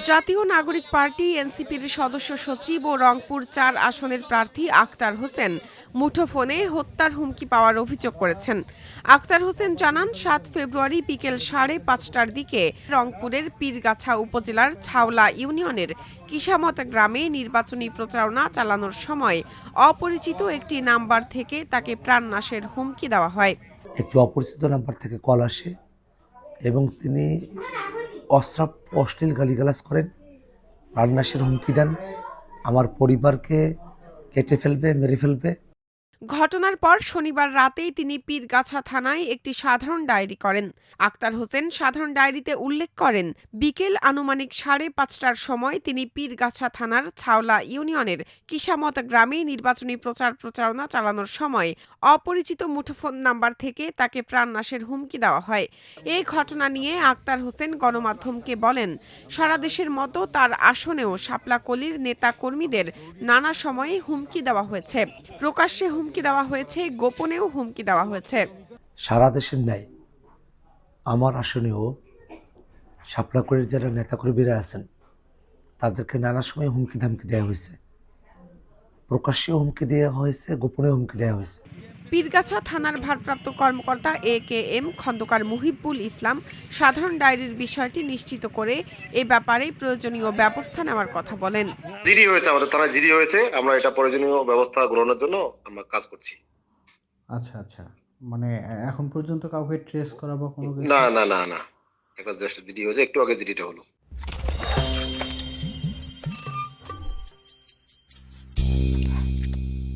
জাতীয় নাগরিক পার্টি এনসিপির সদস্য সচিব ও রংপুর ৪ আসনের প্রার্থী আক্তার হোসেন মুঠোফোনে হত্যার হুমকি পাওয়ার অভিযোগ করেছেন। আক্তার হোসেন জানান, ৭ ফেব্রুয়ারি বিকেল ৫:৩০টার দিকে রংপুরের পীরগাছা উপজেলার ছাওলা ইউনিয়নের কিসামত গ্রামে নির্বাচনী প্রচারণা চালানোর সময় অপরিচিত একটি নাম্বার থেকে তাকে প্রাণনাশের হুমকি দেওয়া হয়। একটি অপরিচিত নাম্বার থেকে কল আসে এবং তিনি অশ্লীল গালিগালাজ করেন, প্রাণনাশের হুমকি দেন, আমার পরিবারকে কেটে ফেলবে, মেরে ফেলবে। ঘটনার পর শনিবার রাতেই তিনি পীরগাছা থানায় একটি সাধারণ ডায়েরি করেন। আক্তার হোসেন সাধারণ ডায়েরিতে উল্লেখ করেন, বিকেল আনুমানিক ৫:৩০টার সময় তিনি পীরগাছা থানার ছাওলা ইউনিয়নের কিসামত গ্রামে নির্বাচনী প্রচারণা চালানোর সময় অপরিচিত মুঠোফোন নাম্বার থেকে তাকে প্রাণনাশের হুমকি দেওয়া হয়। এই ঘটনা নিয়ে আক্তার হোসেন গণমাধ্যমকে বলেন, সারা দেশের মতো তার আসনেও শাপলাকলির নেতা কর্মীদের নানা সময়ে হুমকি দেওয়া হয়েছে। প্রকাশ্যে হুমকি দেওয়া হয়েছে, গোপনেও হুমকি দেওয়া হয়েছে। সারা দেশের ন্যায় আমার আসনেও শাপলাকলির যারা নেতাকর্মীরা আছেন তাদেরকে নানা সময় হুমকি ধামকি দেওয়া হয়েছে, প্রকাশ্যে হুমকি দেওয়া হয়েছে, গোপনে হুমকি দেওয়া হয়েছে। পীরগাছা থানার ভারপ্রাপ্ত কর্মকর্তা একেএম খন্দকার মুহিবুল ইসলাম সাধারণ ডায়েরির বিষয়টি নিশ্চিত করে এ ব্যাপারে প্রয়োজনীয় ব্যবস্থা নেওয়ার কথা বলেন। জিডি হয়েছে, আমাদের থানায় জিডি হয়েছে, আমরা এটা প্রয়োজনীয় ব্যবস্থা গ্রহণের জন্য আমরা কাজ করছি। আচ্ছা আচ্ছা, মানে এখন পর্যন্ত কাউকে ট্রেস করা বা কোনো কিছু? না, একটা জাস্ট জিডি হয়েছে, একটু আগে জিডিটা হলো।